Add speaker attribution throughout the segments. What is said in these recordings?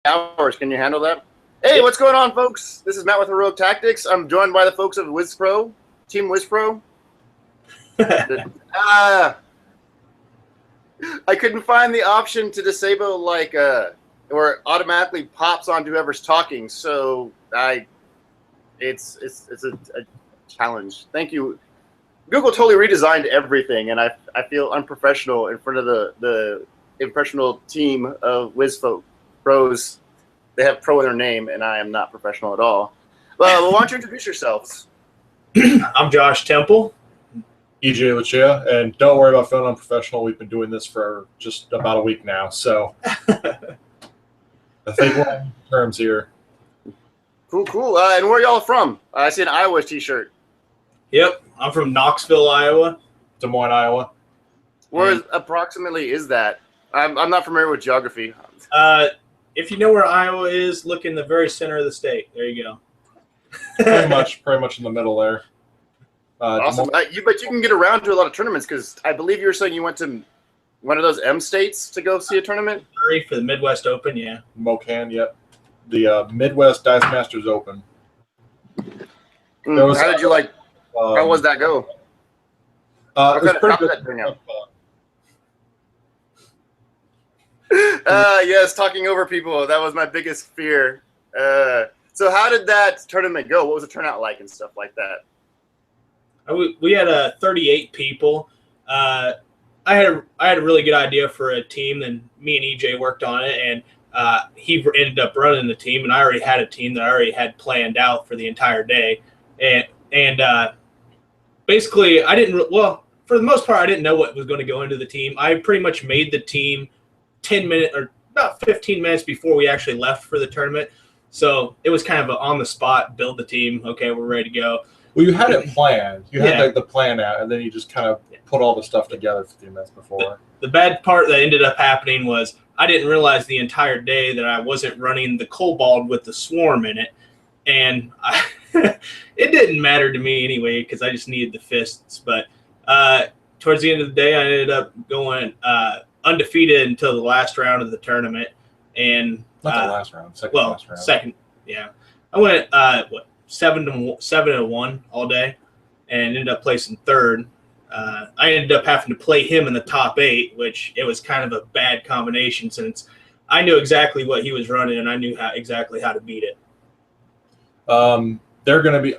Speaker 1: hours. Can you handle that? Hey, what's going on, folks? This is Matt with Heroic Tactics. I'm joined by the folks of Wiz Pro, Team Wiz Pro. I couldn't find the option to disable or it automatically pops on whoever's talking. So it's a challenge. Thank you. Google totally redesigned everything, and I feel unprofessional in front of the impressionable team of Wiz Pros. They have pro in their name, and I am not professional at all. Well, why don't you introduce yourselves?
Speaker 2: I'm Josh Temple.
Speaker 3: EJ Lucia, and don't worry about feeling unprofessional. We've been doing this for just about a week now, so I think we're on terms here.
Speaker 1: Cool. And where are y'all from? I see an Iowa t-shirt.
Speaker 2: Yep, I'm from Knoxville, Iowa.
Speaker 3: Des Moines, Iowa.
Speaker 1: Where approximately is that? I'm not familiar with geography.
Speaker 2: If you know where Iowa is, look in the very center of the state. There you go.
Speaker 3: pretty much in the middle there.
Speaker 1: Awesome. But you can get around to a lot of tournaments because I believe you were saying you went to one of those M states to go see a tournament?
Speaker 2: Missouri for the Midwest Open, yeah.
Speaker 3: Mocan, yep. The Midwest Dice Masters Open.
Speaker 1: How did you like? How was that go?
Speaker 3: It was pretty good.
Speaker 1: Yes, talking over people. That was my biggest fear. So how did that tournament go? What was the turnout like and stuff like that?
Speaker 2: We had 38 people. I had a really good idea for a team, and me and EJ worked on it, and he ended up running the team, and I already had a team that I already had planned out for the entire day. And basically, for the most part, I didn't know what was going to go into the team. I pretty much made the team 10 minutes or about 15 minutes before we actually left for the tournament. So it was kind of on the spot, build the team. Okay, we're ready to go.
Speaker 3: Well, you had it planned. You had the plan out, and then you just kind of put all the stuff together 15 minutes before.
Speaker 2: The bad part that ended up happening was I didn't realize the entire day that I wasn't running the Kobold with the Swarm in it. And it didn't matter to me anyway because I just needed the fists. But towards the end of the day, I ended up going undefeated until the last round of the tournament. And
Speaker 3: not the last round, last round.
Speaker 2: Second, yeah. I went 7-1 all day, and ended up placing third. I ended up having to play him in the top 8, which it was kind of a bad combination since I knew exactly what he was running and I knew exactly how to beat it.
Speaker 3: They're going to be.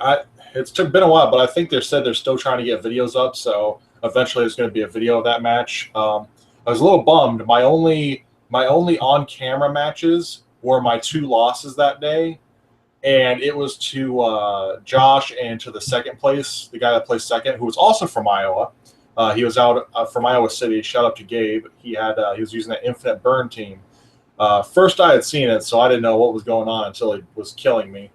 Speaker 3: It's been a while, but I think they said they're still trying to get videos up. So eventually, there's going to be a video of that match. I was a little bummed. My only on-camera matches were my 2 losses that day. And it was to Josh and to the second place, the guy that placed second, who was also from Iowa. He was out from Iowa City. Shout out to Gabe. He was using that Infinite Burn team. First I had seen it, so I didn't know what was going on until he was killing me.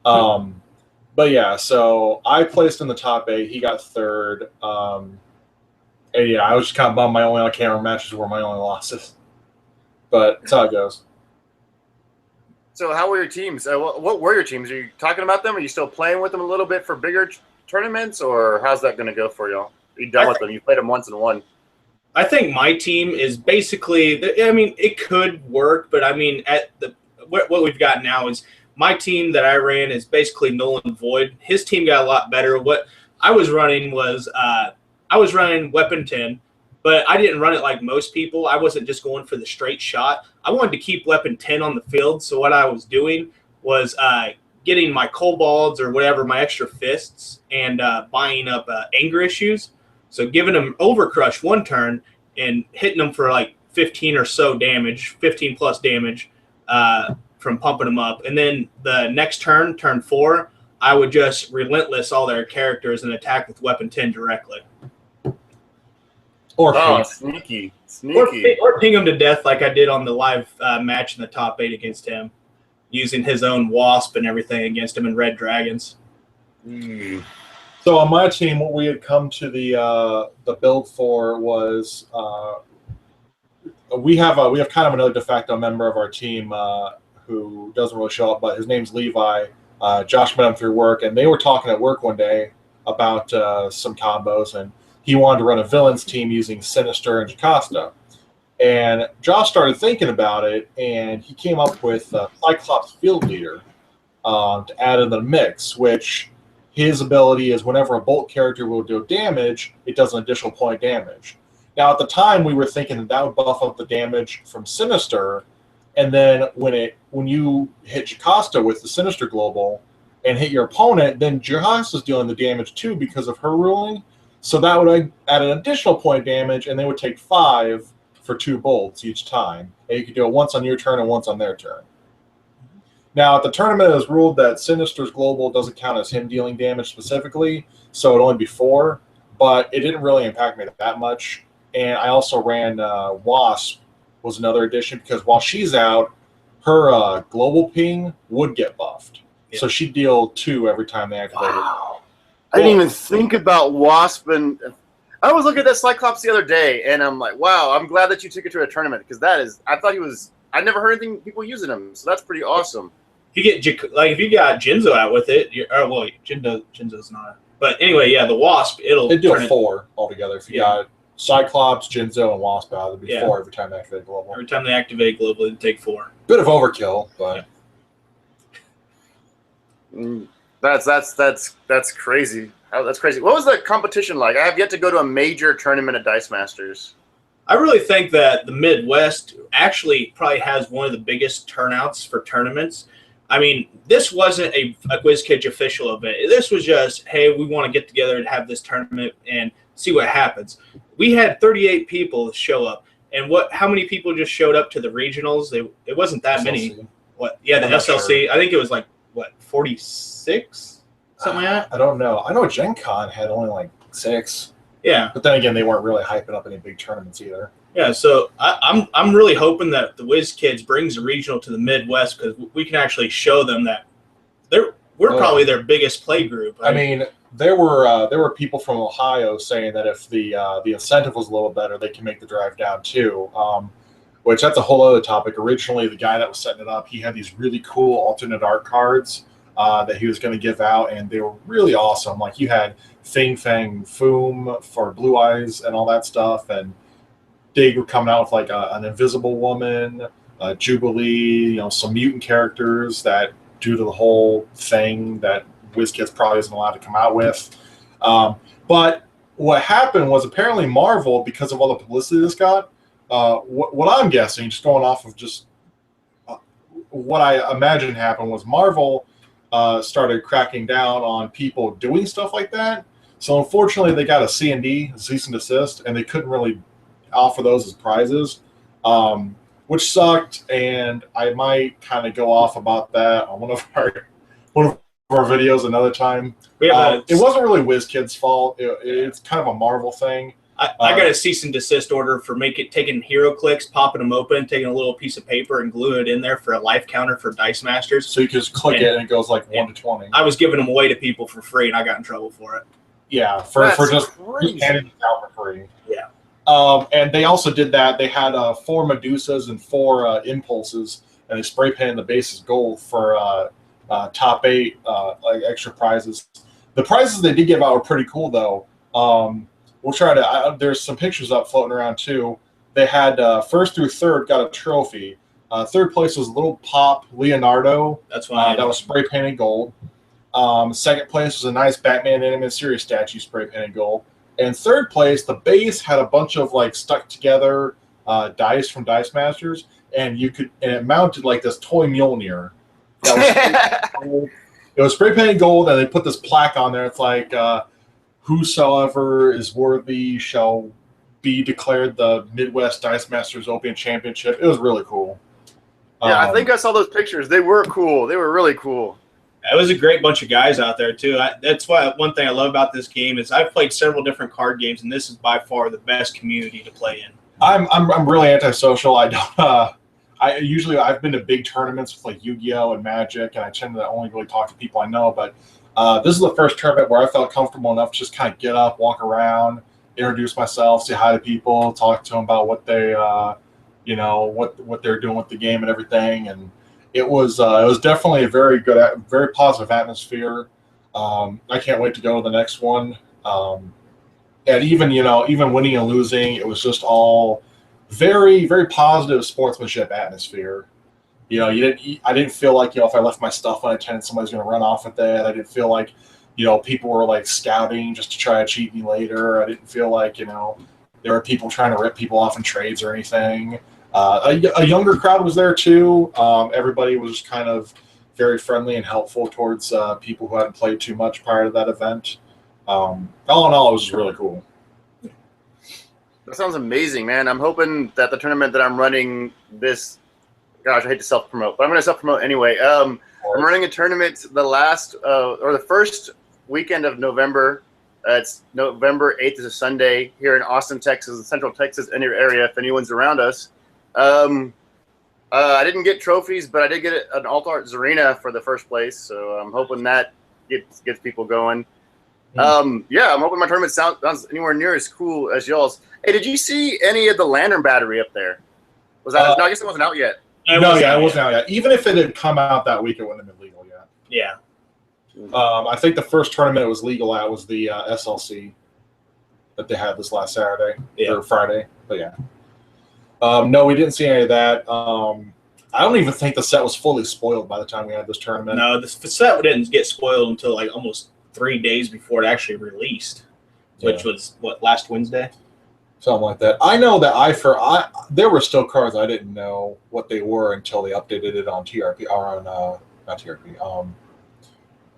Speaker 3: But yeah, so I placed in the top 8. He got third. And yeah, I was just kind of bummed my only on-camera matches were my only losses. But that's how it goes.
Speaker 1: So how were your teams? What were your teams? Are you talking about them? Are you still playing with them a little bit for bigger tournaments, or how's that going to go for y'all? Are you done with them? You played them once and won.
Speaker 2: I think my team is basically. I mean, it could work, but I mean, what we've got now is my team that I ran is basically null and void. His team got a lot better. What I was running was I was running Weapon 10. But I didn't run it like most people. I wasn't just going for the straight shot. I wanted to keep Weapon 10 on the field. So what I was doing was getting my kobolds or whatever, my extra fists, and buying up anger issues. So giving them Overcrush one turn and hitting them for like 15 or so damage, 15 plus damage from pumping them up. And then the next turn, turn 4, I would just relentless all their characters and attack with Weapon 10 directly.
Speaker 1: Or sneaky.
Speaker 2: Or ping him to death like I did on the live match in the top 8 against him, using his own Wasp and everything against him in Red Dragons.
Speaker 3: So on my team, what we had come to the build for was we have kind of another de facto member of our team who doesn't really show up, but his name's Levi. Josh met him through work, and they were talking at work one day about some combos, and he wanted to run a villains team using Sinister and Jocasta. And Josh started thinking about it, and he came up with Cyclops Field Leader to add in the mix, which his ability is whenever a Bolt character will do damage, it does an additional point of damage. Now, at the time, we were thinking that would buff up the damage from Sinister, and then when you hit Jocasta with the Sinister Global and hit your opponent, then Jocasta's dealing the damage too because of her ruling. So that would add an additional point of damage, and they would take 5 for 2 bolts each time. And you could do it once on your turn and once on their turn. Now, at the tournament, it was ruled that Sinister's Global doesn't count as him dealing damage specifically, so it would only be 4, but it didn't really impact me that much. And I also ran Wasp was another addition, because while she's out, her global ping would get buffed. Yeah. So she'd deal 2 every time they activated.
Speaker 1: Wow. I didn't even think about Wasp, and I was looking at that Cyclops the other day, and I'm like, wow, I'm glad that you took it to a tournament, because I thought he was, I never heard anything people using him, so that's pretty awesome.
Speaker 2: You get if you got Jinzo out with it, Jinzo's not. But anyway, yeah, the Wasp, it'd
Speaker 3: do a 4 altogether. If you got Cyclops, Jinzo, and Wasp out, it'd be 4 every time they activate global.
Speaker 2: Every time they activate global, it'd take 4.
Speaker 3: Bit of overkill, but
Speaker 1: that's crazy. That's crazy. What was the competition like? I have yet to go to a major tournament of Dice Masters.
Speaker 2: I really think that the Midwest actually probably has one of the biggest turnouts for tournaments. I mean, this wasn't a WizKids official event. This was just, hey, we want to get together and have this tournament and see what happens. We had 38 people show up, and how many people just showed up to the regionals? It wasn't that
Speaker 3: SLC.
Speaker 2: Many. What? Yeah, the SLC. Sure. I think it was like 46, something like that.
Speaker 3: I don't know. I know Gen Con had only like 6.
Speaker 2: Yeah,
Speaker 3: but then again, they weren't really hyping up any big tournaments either.
Speaker 2: Yeah, so I'm really hoping that the WizKids brings a regional to the Midwest, because we can actually show them that we're probably their biggest play group.
Speaker 3: I mean, there were people from Ohio saying that if the incentive was a little better, they can make the drive down too. Which that's a whole other topic. Originally, the guy that was setting it up, he had these really cool alternate art cards that he was going to give out, and they were really awesome. Like you had Fing Fang Foom for Blue Eyes and all that stuff, and they were coming out with like an Invisible Woman, Jubilee, some mutant characters that, due to the whole thing that WizKids probably isn't allowed to come out with. But what happened was apparently Marvel, because of all the publicity this got, what I'm guessing, just going off of just what I imagine happened, was Marvel started cracking down on people doing stuff like that. So unfortunately, they got a C&D, a cease and desist, and they couldn't really offer those as prizes, which sucked. And I might kind of go off about that on one of our videos another time. It wasn't really WizKids' fault. It's kind of a Marvel thing.
Speaker 2: I got a cease and desist order for taking hero clicks, popping them open, taking a little piece of paper and gluing it in there for a life counter for Dice Masters.
Speaker 3: So you can just click it and it goes like 1 to 20.
Speaker 2: I was giving them away to people for free, and I got in trouble for it.
Speaker 3: Yeah, for just handing it out for free.
Speaker 2: Yeah.
Speaker 3: And they also did that. They had 4 Medusas and 4 Impulses, and they spray painted the bases gold for top 8 like extra prizes. The prizes they did give out were pretty cool, though. We'll try to. There's some pictures up floating around too. They had 1st through 3rd got a trophy. 3rd place was Little Pop Leonardo.
Speaker 2: That's why
Speaker 3: that was spray painted gold. 2nd place was a nice Batman animated series statue, spray painted gold. And 3rd place, the base had a bunch of like stuck together dice from Dice Masters, and it mounted like this toy Mjolnir. It was spray painted gold, and they put this plaque on there. It's like, whosoever is worthy shall be declared the Midwest Dice Masters Open Championship. It was really cool.
Speaker 1: Yeah, I think I saw those pictures. They were cool. They were really cool.
Speaker 2: It was a great bunch of guys out there too. That's why one thing I love about this game is I've played several different card games, and this is by far the best community to play in.
Speaker 3: I'm really antisocial. I don't. I've been to big tournaments with like Yu-Gi-Oh and Magic, and I tend to only really talk to people I know. But this is the first tournament where I felt comfortable enough to just kind of get up, walk around, introduce myself, say hi to people, talk to them about what they, what they're doing with the game and everything. And it was definitely a very good, very positive atmosphere. I can't wait to go to the next one. And even winning and losing, it was just all very, very positive sportsmanship atmosphere. You know, I didn't feel like, if I left my stuff unattended, somebody's going to run off with it. I didn't feel like, people were like scouting just to try to cheat me later. I didn't feel like, there were people trying to rip people off in trades or anything. A younger crowd was there too. Everybody was kind of very friendly and helpful towards people who hadn't played too much prior to that event. All in all, it was just really cool.
Speaker 1: That sounds amazing, man. I'm hoping that the tournament that I'm running this, gosh, I hate to self-promote, but I'm going to self-promote anyway. I'm running a tournament the first weekend of November. It's November 8th is a Sunday here in Austin, Texas, Central Texas area, if anyone's around us. I didn't get trophies, but I did get an Alt-Art Zarina for the first place, so I'm hoping that gets people going. Yeah, I'm hoping my tournament sounds anywhere near as cool as y'all's. Hey, did you see any of the Lantern battery up there? Was that? No, I guess it wasn't out yet.
Speaker 3: It wasn't out yet. Even if it had come out that week, it wouldn't have been legal yet.
Speaker 2: Yeah.
Speaker 3: I think the first tournament it was legal at was the SLC that they had this last Saturday or Friday. But yeah. No, we didn't see any of that. I don't even think the set was fully spoiled by the time we had this tournament.
Speaker 2: No, the set didn't get spoiled until like almost 3 days before it actually released, which was last Wednesday.
Speaker 3: Something like that. I know that there were still cards I didn't know what they were until they updated it on TRP or on not TRP,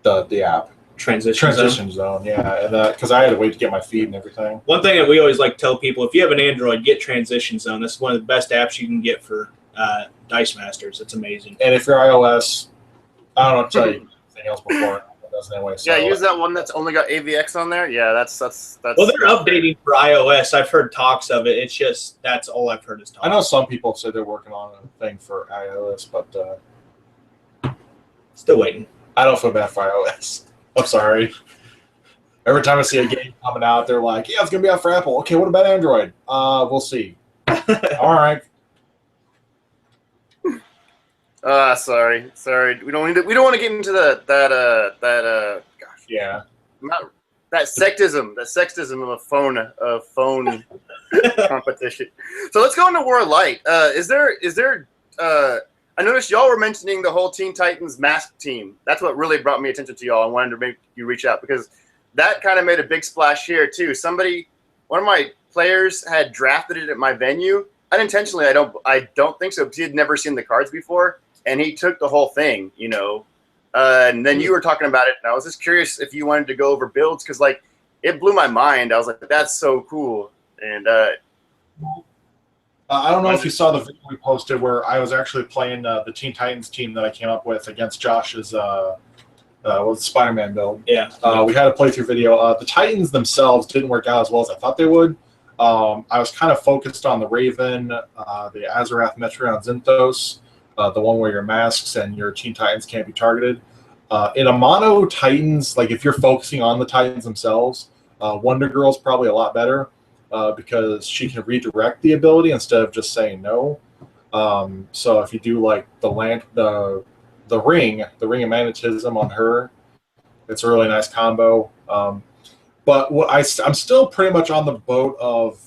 Speaker 3: the app. Transition Zone, yeah, and because I had to wait to get my feed and everything.
Speaker 2: One thing that we always like to tell people: if you have an Android, get Transition Zone. That's one of the best apps you can get for Dice Masters. It's amazing.
Speaker 3: And if you're iOS, I don't know to tell you anything else before. Anyway, so.
Speaker 1: Yeah, use that one that's only got AVX on there. Yeah, that's.
Speaker 2: Well, they're updating for iOS. I've heard talks of it. It's just that's all I've heard is talk.
Speaker 3: I know some people say they're working on a thing for iOS, but
Speaker 2: still waiting.
Speaker 3: I don't feel bad for iOS. I'm sorry. Every time I see a game coming out, they're like, "Yeah, it's gonna be out for Apple." Okay, what about Android? We'll see. All right.
Speaker 1: Sorry. We don't want to get into that. Gosh.
Speaker 3: Yeah.
Speaker 1: That sexism of a phone competition. So let's go into War of Light. Is there? I noticed y'all were mentioning the whole Teen Titans mask team. That's what really brought me attention to y'all. I wanted to make you reach out because that kind of made a big splash here too. One of my players had drafted it at my venue. Unintentionally, I don't think so because he had never seen the cards before, and he took the whole thing, And then you were talking about it, and I was just curious if you wanted to go over builds because, like, it blew my mind. I was like, "That's so cool!" And
Speaker 3: I don't know if you saw the video we posted where I was actually playing the Teen Titans team that I came up with against Josh's SpiderMan build.
Speaker 2: Yeah.
Speaker 3: We had a playthrough video. The Titans themselves didn't work out as well as I thought they would. I was kind of focused on the Raven, the Azarath Metron Zinthos, the one where your masks and your Teen Titans can't be targeted. In a mono Titans, like if you're focusing on the Titans themselves, Wonder Girl's probably a lot better. Because she can redirect the ability instead of just saying no. So if you do like the ring of magnetism on her, it's a really nice combo. But I'm still pretty much on the boat of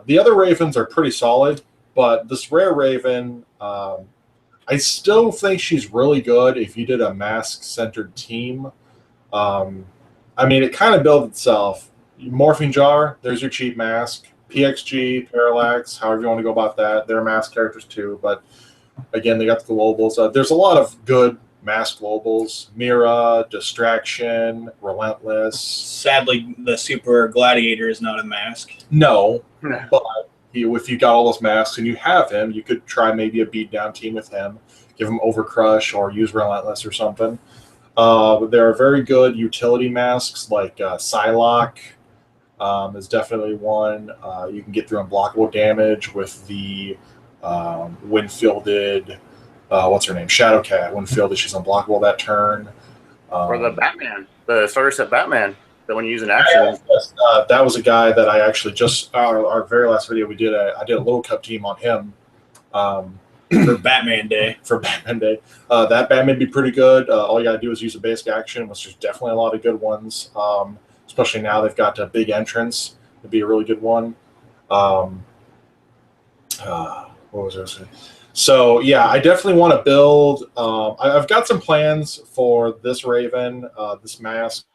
Speaker 3: the other Ravens are pretty solid, but this rare Raven, I still think she's really good if you did a mask-centered team. I mean, it kind of builds itself. Morphing Jar, there's your cheap mask. PXG, Parallax, however you want to go about that. They're mask characters too, but again, they got the globals. There's a lot of good mask globals. Mira, Distraction, Relentless.
Speaker 2: Sadly, the Super Gladiator is not a mask.
Speaker 3: No, but if you got all those masks and you have him, you could try maybe a beat-down team with him. Give him Overcrush or use Relentless or something. There are very good utility masks like Psylocke. Is definitely one. You can get through unblockable damage with the Windfielded, what's her name? Shadowcat. Windfielded, she's unblockable that turn.
Speaker 1: Or the Batman, the starter set Batman, the one you use in action.
Speaker 3: That was a guy that I actually just, our very last video we did, I did a Little Cup team on him.
Speaker 2: For Batman Day.
Speaker 3: That Batman would be pretty good. All you got to do is use a basic action, which there's definitely a lot of good ones. Especially now they've got a big entrance. It'd be a really good one. What was I saying? So yeah, I definitely want to build. I've got some plans for this Raven, this mask.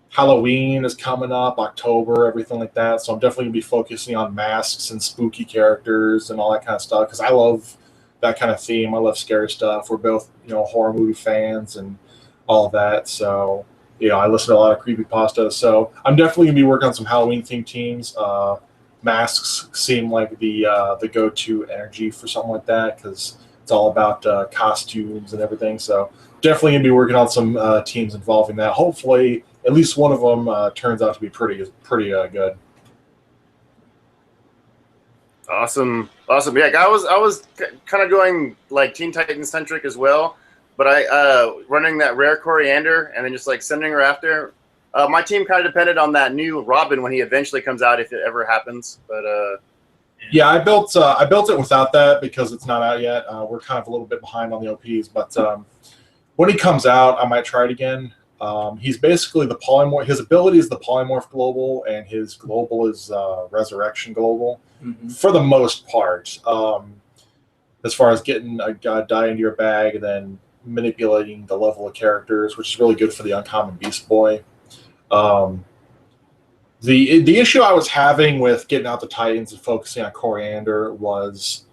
Speaker 3: Halloween is coming up, October, everything like that. So I'm definitely gonna be focusing on masks and spooky characters and all that kind of stuff because I love that kind of theme. I love scary stuff. We're both, horror movie fans and all of that. So, I listen to a lot of creepypasta. So I'm definitely gonna be working on some Halloween themed teams. Masks seem like the go-to energy for something like that because it's all about costumes and everything. So definitely gonna be working on some teams involving that. Hopefully, at least one of them turns out to be pretty good.
Speaker 1: Awesome. Yeah, I was kind of going like Teen Titans centric as well, but I running that rare Coriander and then just like sending her after. My team kind of depended on that new Robin when he eventually comes out, if it ever happens. But
Speaker 3: yeah, I built it without that because it's not out yet. We're kind of a little bit behind on the OPs, but when he comes out, I might try it again. He's basically the polymorph. His ability is the polymorph global, and his global is resurrection global for the most part. As far as getting a die into your bag and then manipulating the level of characters, which is really good for the uncommon Beast Boy. The issue I was having with getting out the Titans and focusing on Coriander was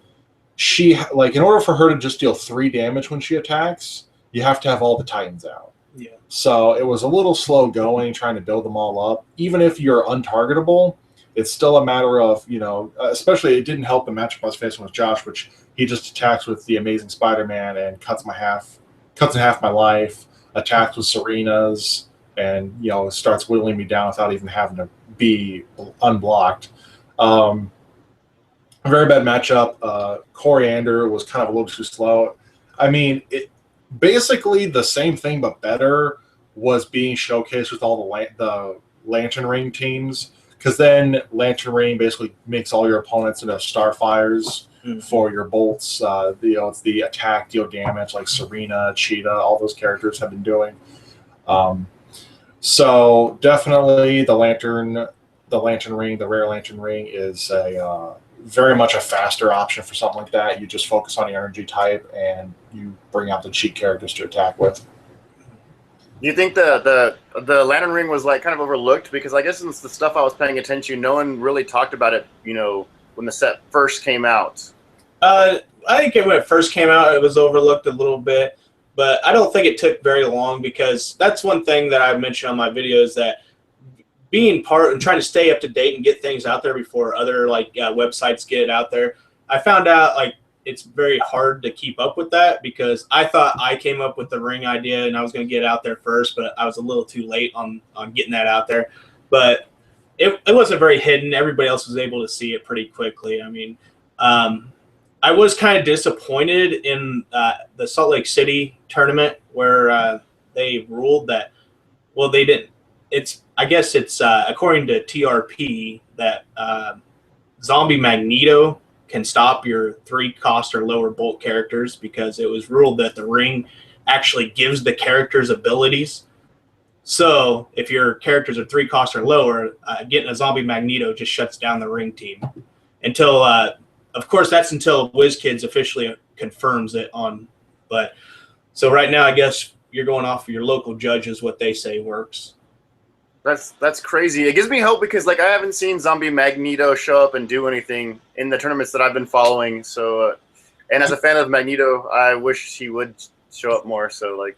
Speaker 3: she in order for her to just deal 3 damage when she attacks, you have to have all the Titans out.
Speaker 2: Yeah.
Speaker 3: So it was a little slow going trying to build them all up. Even if you're untargetable, it's still a matter of, especially it didn't help the matchup I was facing with Josh, which he just attacks with the Amazing Spider-Man and cuts in half my life, attacks with Serena's, and, starts whittling me down without even having to be unblocked. A very bad matchup. Coriander was kind of a little too slow. I mean, basically the same thing but better was being showcased with all the Lantern Ring teams, because then Lantern Ring basically makes all your opponents into Starfires for your bolts. It's the attack, deal damage like Serena, Cheetah, all those characters have been doing. So definitely the Lantern Ring, the rare Lantern Ring is a very much a faster option for something like that. You just focus on the energy type and you bring out the cheat characters to attack with.
Speaker 1: Do you think the Lantern Ring was like kind of overlooked? Because I guess since the stuff I was paying attention to, no one really talked about it, when the set first came out.
Speaker 2: I think when it first came out, it was overlooked a little bit, but I don't think it took very long because that's one thing that I mentioned on my videos, that being part and trying to stay up to date and get things out there before other websites get it out there. I found out it's very hard to keep up with that because I thought I came up with the ring idea and I was going to get it out there first, but I was a little too late on getting that out there. But it wasn't very hidden. Everybody else was able to see it pretty quickly. I mean, I was kind of disappointed in the Salt Lake City tournament where they ruled that, well, they didn't. I guess it's according to TRP that Zombie Magneto can stop your 3-cost or lower bolt characters because it was ruled that the ring actually gives the characters abilities. So if your characters are 3-cost or lower, getting a Zombie Magneto just shuts down the ring team. Until, of course, that's until WizKids officially confirms it on. But so right now, I guess you're going off of your local judges, what they say works.
Speaker 1: That's crazy. It gives me hope because I haven't seen Zombie Magneto show up and do anything in the tournaments that I've been following. So, and as a fan of Magneto, I wish he would show up more. So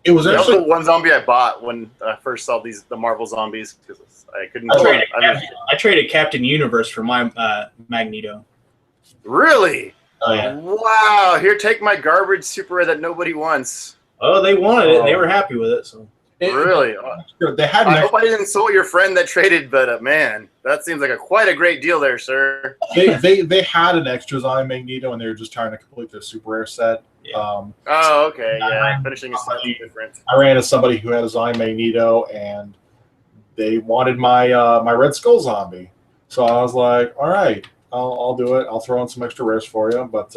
Speaker 3: it was
Speaker 1: actually the one zombie I bought when I first saw the Marvel zombies because I couldn't.
Speaker 2: I traded Captain Universe for my Magneto.
Speaker 1: Really?
Speaker 2: Oh yeah.
Speaker 1: Wow! Here, take my garbage super rare that nobody wants.
Speaker 2: Oh, they wanted it and they were happy with it. So.
Speaker 1: Really?
Speaker 3: They had.
Speaker 1: I hope I didn't insult your friend that traded, but man, that seems like quite a great deal there, sir.
Speaker 3: They had an extra Zombie Magneto, and they were just trying to complete their super rare set.
Speaker 2: Yeah.
Speaker 1: Oh, okay, yeah. Finishing is slightly different.
Speaker 3: I ran into somebody who had a Zombie Magneto, and they wanted my my Red Skull zombie. So I was like, all right, I'll do it. I'll throw in some extra rares for you. But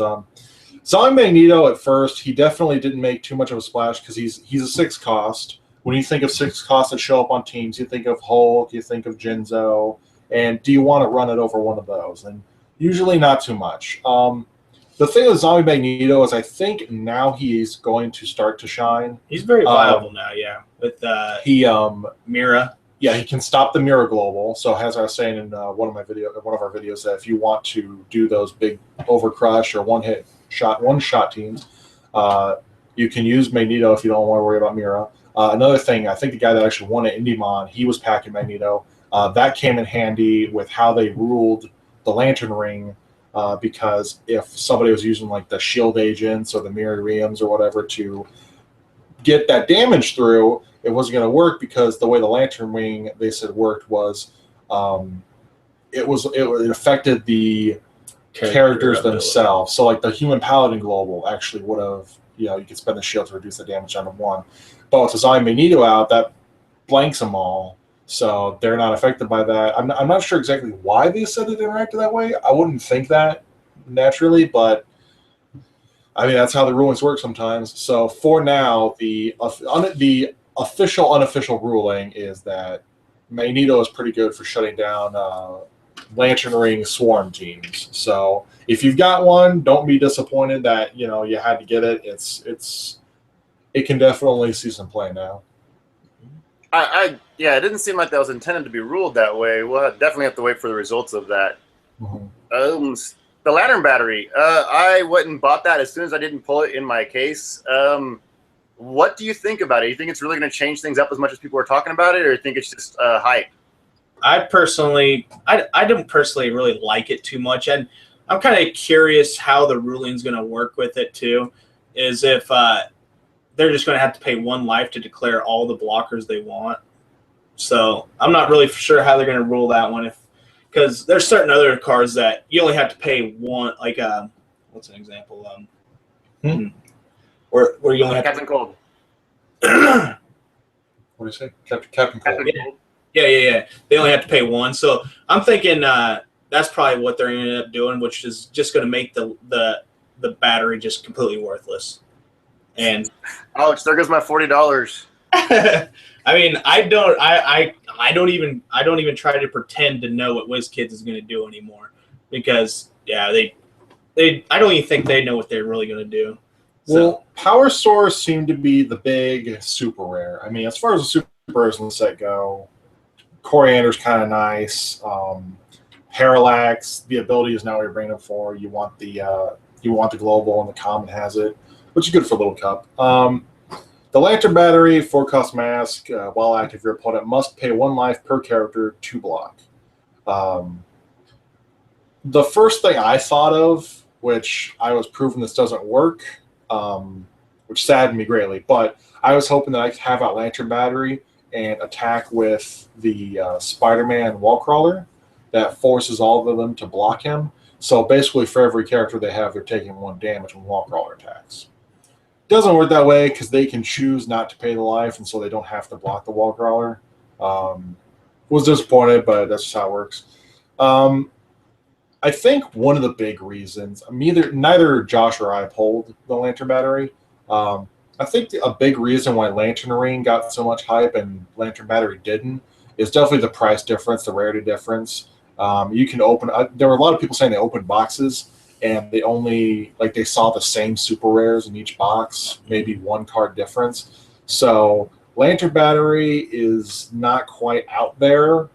Speaker 3: Zombie Magneto at first, he definitely didn't make too much of a splash because he's a 6-cost. When you think of 6 costs that show up on teams, you think of Hulk, you think of Jinzo, and do you want to run it over one of those? And Usually not too much. The thing with Zombie Magneto is I think now he's going to start to shine.
Speaker 2: He's very viable now, yeah. With Mira.
Speaker 3: Yeah, he can stop the Mira Global. So as I was saying in one of our videos, that if you want to do those big overcrush or one shot teams, you can use Magneto if you don't want to worry about Mira. Another thing, I think the guy that actually won at IndieMon, he was packing Magneto. That came in handy with how they ruled the Lantern Ring. Because if somebody was using like the shield agents or the Miriams or whatever to get that damage through, it wasn't going to work because the way the Lantern Ring they said worked was it affected the characters themselves. So like the Human Paladin Global actually would have, you could spend the shield to reduce the damage down to 1. But with the Zombie Magneto out, that blanks them all. So they're not affected by that. I'm not sure exactly why they said it interacted that way. I wouldn't think that naturally, but I mean that's how the rulings work sometimes. So for now, the official unofficial ruling is that Magneto is pretty good for shutting down Lantern Ring swarm teams. So if you've got one, don't be disappointed that you had to get it. It can definitely see some play now.
Speaker 1: Yeah, it didn't seem like that was intended to be ruled that way. We'll definitely have to wait for the results of that.
Speaker 3: Mm-hmm.
Speaker 1: The Lantern Battery. I went and bought that as soon as I didn't pull it in my case. What do you think about it? You think it's really going to change things up as much as people are talking about it, or you think it's just hype?
Speaker 2: I don't personally really like it too much, and I'm kind of curious how the ruling's going to work with it too. Is if they're just going to have to pay 1 life to declare all the blockers they want. So I'm not really sure how they're going to rule that one, because there's certain other cards that you only have to pay 1. Like what's an example? Where you only have
Speaker 1: Captain Cold.
Speaker 3: What do you say? Captain Cold.
Speaker 2: Yeah. They only have to pay 1. So I'm thinking that's probably what they're going to end up doing, which is just going to make the battery just completely worthless. And
Speaker 1: Alex, there goes my $40.
Speaker 2: I mean, I don't even try to pretend to know what WizKids is going to do anymore, because I don't even think they know what they're really going to do.
Speaker 3: Well, Power Source seemed to be the big super rare. I mean, as far as the super rares in the set go, Coriander's kind of nice. Parallax, the ability is now what you're bringing it for. You want the global, and the common has it, which is good for Little Cup. The Lantern Battery, 4-cost mask, while active, your opponent must pay 1 life per character to block. The first thing I thought of, which I was proven this doesn't work, which saddened me greatly, but I was hoping that I could have out Lantern Battery and attack with the SpiderMan wall crawler that forces all of them to block him. So basically for every character they have, they're taking 1 damage when wall crawler attacks. Doesn't work that way because they can choose not to pay the life, and so they don't have to block the wall crawler. Was disappointed, but that's just how it works. I think one of the big reasons, neither Josh or I pulled the Lantern Battery. I think a big reason why Lantern Ring got so much hype and Lantern Battery didn't is definitely the price difference, the rarity difference. You can open. There were a lot of people saying they opened boxes and they saw the same super rares in each box, maybe 1 card difference. So Lantern Battery is not quite out there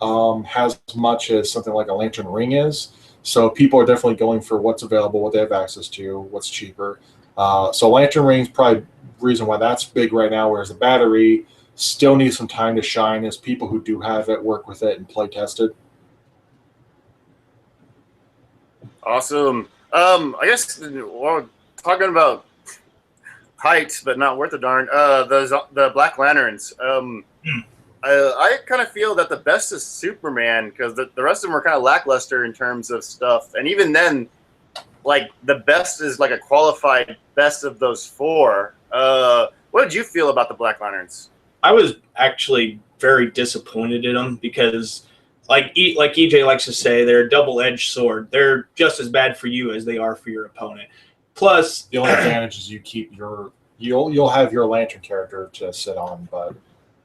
Speaker 3: as much as something like a Lantern Ring is. So people are definitely going for what's available, what they have access to, what's cheaper. So Lantern Ring is probably the reason why that's big right now, whereas the battery still needs some time to shine as people who do have it work with it and play test it.
Speaker 1: Awesome. I guess we're talking about heights, but not worth a darn. The Black Lanterns. I kind of feel that the best is Superman, because the rest of them are kind of lackluster in terms of stuff. And even then, like, the best is like a qualified best of those 4. What did you feel about the Black Lanterns?
Speaker 2: I was actually very disappointed in them because, like EJ likes to say, they're a double-edged sword. They're just as bad for you as they are for your opponent. Plus,
Speaker 3: the only advantage is you keep you'll have your Lantern character to sit on, but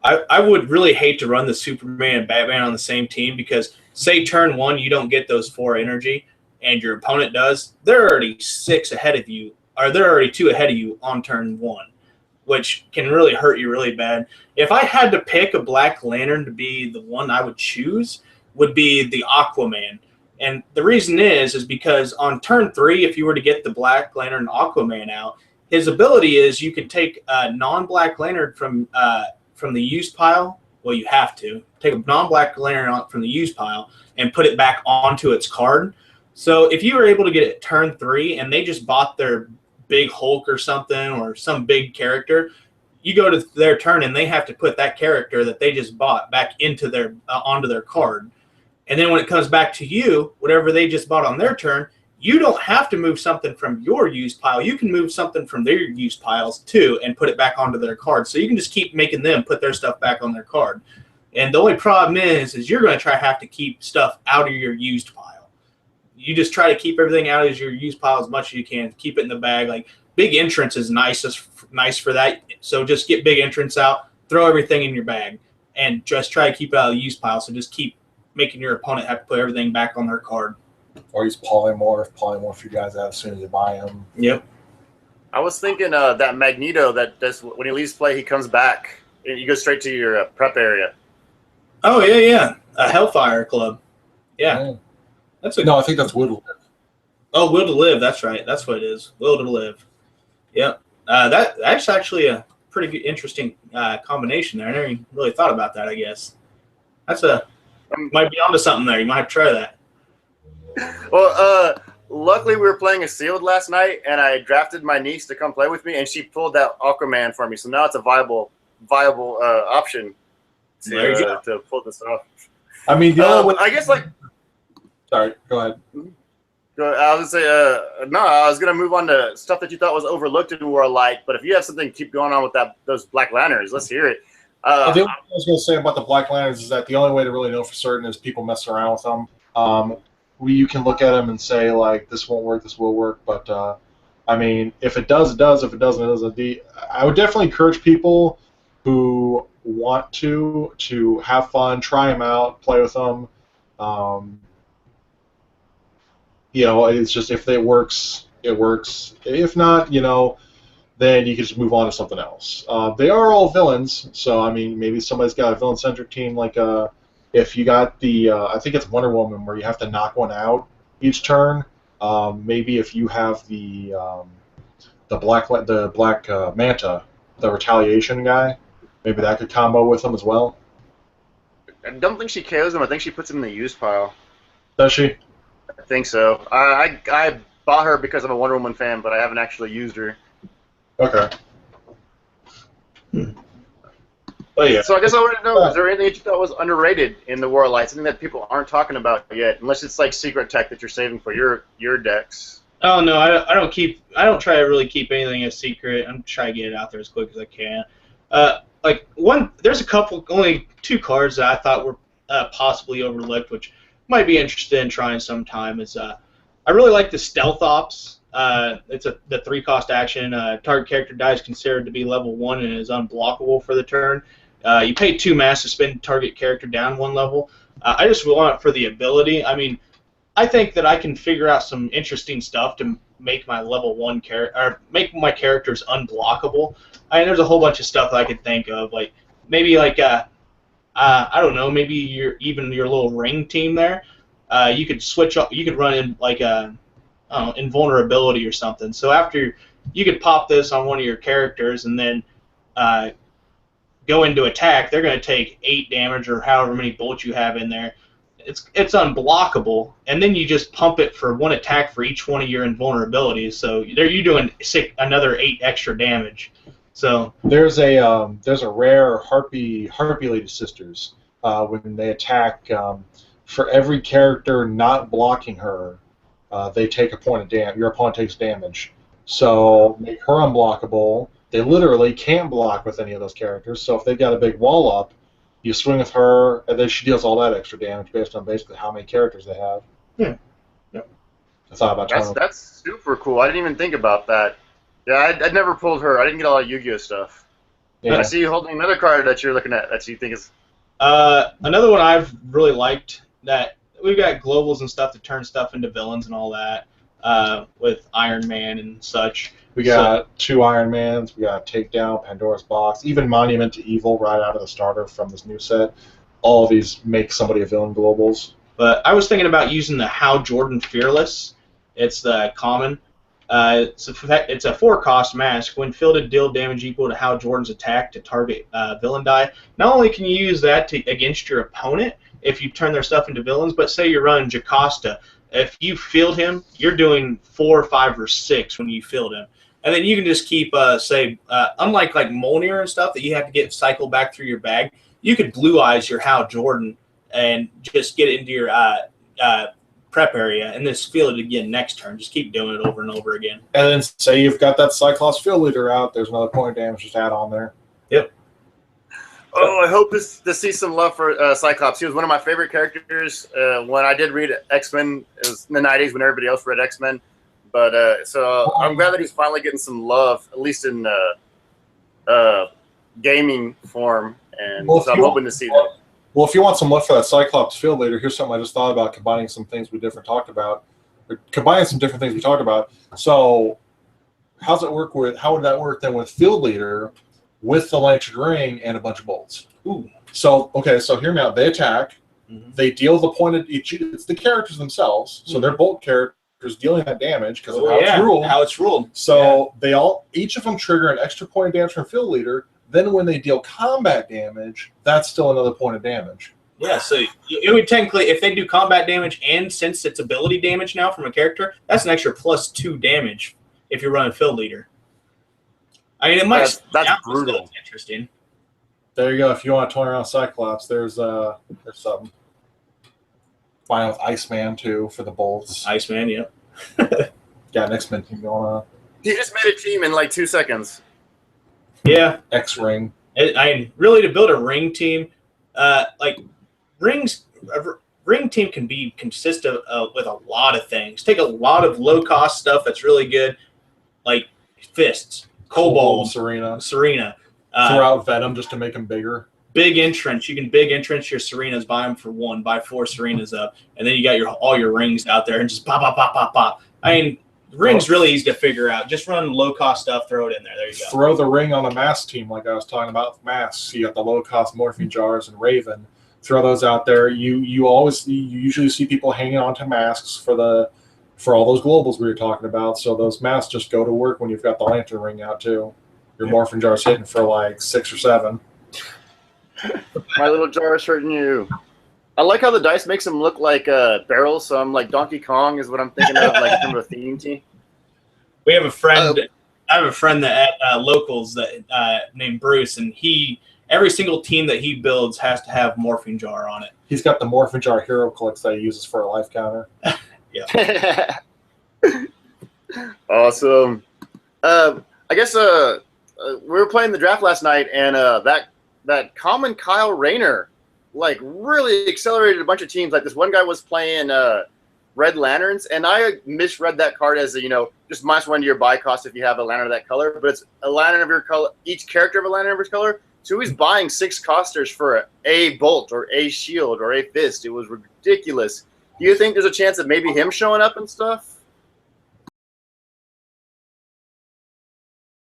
Speaker 2: I would really hate to run the Superman and Batman on the same team because, say, turn 1, you don't get those 4 energy. and your opponent does, they're already 6 ahead of you, or they're already 2 ahead of you on turn 1, which can really hurt you really bad. If I had to pick a Black Lantern to be the one I would choose, would be the Aquaman. And the reason is because on turn 3, if you were to get the Black Lantern Aquaman out, his ability is you can take a non-Black Lantern from the used pile. Well, you have to take a non-Black Lantern from the used pile and put it back onto its card. So if you were able to get it turn 3 and they just bought their big Hulk or something or some big character, you go to their turn and they have to put that character that they just bought back into their onto their card. And then when it comes back to you, whatever they just bought on their turn, you don't have to move something from your used pile. You can move something from their used piles too and put it back onto their card. So you can just keep making them put their stuff back on their card. And the only problem is you're going to have to keep stuff out of your used pile. You just try to keep everything out of your used pile as much as you can. Keep it in the bag. Like big entrance is nice for that. So just get big entrance out, throw everything in your bag, and just try to keep it out of the used pile. So just keep making your opponent have to put everything back on their card.
Speaker 3: Or use polymorph you guys have as soon as you buy him.
Speaker 2: Yep.
Speaker 1: I was thinking that Magneto, that does when he leaves play, he comes back. And you go straight to your prep area.
Speaker 2: Oh, yeah. A Hellfire Club. Yeah. That's
Speaker 3: No, I think that's Will to Live.
Speaker 2: Oh, Will to Live. That's right. That's what it is. Will to Live. Yep. That's actually a pretty good, interesting combination there. I never really thought about that, I guess. That's might be onto something there. You might have to try that.
Speaker 1: Well, luckily we were playing a sealed last night, and I drafted my niece to come play with me, and she pulled out Aquaman for me. So now it's a viable option to pull this off.
Speaker 3: I mean, the only way,
Speaker 1: I guess like.
Speaker 3: Sorry, go ahead.
Speaker 1: I was gonna say no. I was gonna move on to stuff that you thought was overlooked in Warlight. But if you have something to keep going on with those Black Lanterns, let's hear it.
Speaker 3: The only thing I was going to say about the Black Lanterns is that the only way to really know for certain is people messing around with them. You can look at them and say, like, this won't work, this will work. But, I mean, if it does, it does. If it doesn't, it doesn't. I would definitely encourage people who want to have fun, try them out, play with them. It's just if it works, it works. If not, then you can just move on to something else. They are all villains, so I mean, maybe somebody's got a villain-centric team. Like, if you got the, I think it's Wonder Woman, where you have to knock one out each turn. Maybe if you have the Black Manta, the Retaliation guy, maybe that could combo with them as well.
Speaker 1: I don't think she KOs him. I think she puts him in the used pile.
Speaker 3: Does she?
Speaker 1: I think so. I bought her because I'm a Wonder Woman fan, but I haven't actually used her.
Speaker 3: Okay. But yeah.
Speaker 1: So I guess I want to know, is there anything that you thought was underrated in the Warlight? Something that people aren't talking about yet, unless it's like secret tech that you're saving for your decks.
Speaker 2: Oh no, I don't try to really keep anything a secret. I'm trying to get it out there as quick as I can. There's only 2 cards that I thought were possibly overlooked, which might be interested in trying sometime. I really like the Stealth Ops. It's the 3-cost action. Target character dies considered to be level 1 and is unblockable for the turn. You pay 2 mass to spin target character down 1 level. I just want it for the ability. I mean, I think that I can figure out some interesting stuff to make my level 1 character, or make my characters unblockable. I mean, there's a whole bunch of stuff that I could think of, like maybe like I don't know, maybe your little ring team there. You could switch up. You could run in like a invulnerability or something. So after you could pop this on one of your characters and then go into attack, they're going to take 8 damage or however many bullets you have in there. It's unblockable, and then you just pump it for 1 attack for each one of your invulnerabilities. So you're doing another 8 extra damage. So
Speaker 3: there's a rare Harpy Lady Sisters when they attack. For every character not blocking her, they take a point of damage. Your opponent takes damage. So make her unblockable. They literally can't block with any of those characters. So if they've got a big wall up, you swing with her, and then she deals all that extra damage based on basically how many characters they have.
Speaker 2: Yeah. Yep.
Speaker 3: I thought about
Speaker 1: that's super cool. I didn't even think about that. Yeah, I'd never pulled her. I didn't get a lot of Yu-Gi-Oh stuff. Yeah. I see you holding another card that you're looking at that you think is...
Speaker 2: Another one I've really liked that we've got globals and stuff to turn stuff into villains and all that with Iron Man and such.
Speaker 3: We got 2 Iron Mans. We got Takedown, Pandora's Box, even Monument to Evil right out of the starter from this new set. All of these make somebody a villain globals.
Speaker 2: But I was thinking about using the Hal Jordan Fearless. It's the common. It's a 4-cost mask. When fielded, deal damage equal to Hal Jordan's attack to target villain die. Not only can you use that against your opponent if you turn their stuff into villains, but say you're running Jocasta. If you field him, you're doing 4, 5, or 6 when you field him. And then you can just keep, unlike like Mjolnir and stuff that you have to get cycled back through your bag, you could Blue Eyes your Hal Jordan and just get it into your prep area and just field it again next turn. Just keep doing it over and over again.
Speaker 3: And then say you've got that Cyclops field leader out, there's another point of damage just add on there.
Speaker 2: Yep.
Speaker 1: Oh, I hope to see some love for Cyclops. He was one of my favorite characters when I did read X-Men. It was in the 90s when everybody else read X-Men. But so I'm glad that he's finally getting some love, at least in gaming form. And so I'm hoping to see that.
Speaker 3: Well, if you want some love for that Cyclops field leader, here's something I just thought about combining some things we talked about. So how would that work then with field leader with the lantern ring and a bunch of bolts?
Speaker 2: Ooh.
Speaker 3: So hear me out. They attack. Mm-hmm. They deal the pointed. It's the characters themselves. So they're bolt characters dealing that damage because of how it's ruled. So they each of them trigger an extra point of damage from field leader. Then when they deal combat damage, that's still another point of damage.
Speaker 2: Yeah, so it would technically, if they do combat damage and since it's ability damage now from a character, that's an extra +2 damage if you're running field leader. I mean, it might.
Speaker 1: That's brutal.
Speaker 2: That's interesting.
Speaker 3: There you go. If you want to toy around Cyclops, there's something. Fine with Iceman too for the bolts.
Speaker 2: Iceman, yeah.
Speaker 3: Got an X-Men team going on.
Speaker 1: He just made a team in like 2 seconds.
Speaker 2: Yeah.
Speaker 3: X-Ring.
Speaker 2: I mean, really, to build a ring team, like rings, a ring team can consist of with a lot of things. Take a lot of low-cost stuff that's really good, like fists, Cobalt,
Speaker 3: Serena.
Speaker 2: Throw
Speaker 3: out Venom just to make them bigger.
Speaker 2: Big entrance. You can big entrance your Serenas, buy them for 1, buy 4 Serenas up, and then you got all your rings out there and just pop, pop, pop, pop, pop. I mean, ring's really easy to figure out. Just run low-cost stuff, throw it in there. There you go.
Speaker 3: Throw the ring on a mask team like I was talking about with masks. You got the low-cost morphine jars and Raven. Throw those out there. You usually see people hanging on to masks for all those globals we were talking about. So those masks just go to work when you've got the lantern ring out too. Your morphine jar's hitting for like 6 or 7.
Speaker 1: My little jar is hurting you. I like how the dice makes them look like barrels. So I'm like Donkey Kong is what I'm thinking of, like from a theme team.
Speaker 2: We have a friend. I have a friend that at locals that named Bruce, and every single team that he builds has to have morphine jar on it.
Speaker 3: He's got the morphine jar hero clicks that he uses for a life counter.
Speaker 2: Yeah.
Speaker 1: Awesome. I guess we were playing the draft last night, and that common Kyle Rayner like really accelerated a bunch of teams. Like this one guy was playing Red Lanterns, and I misread that card as just -1 to your buy cost if you have a lantern of that color. But it's a lantern of your color, each character of a lantern of his color. So he's buying 6 costers for a bolt or a shield or a fist. It was ridiculous. Do you think there's a chance of maybe him showing up and stuff?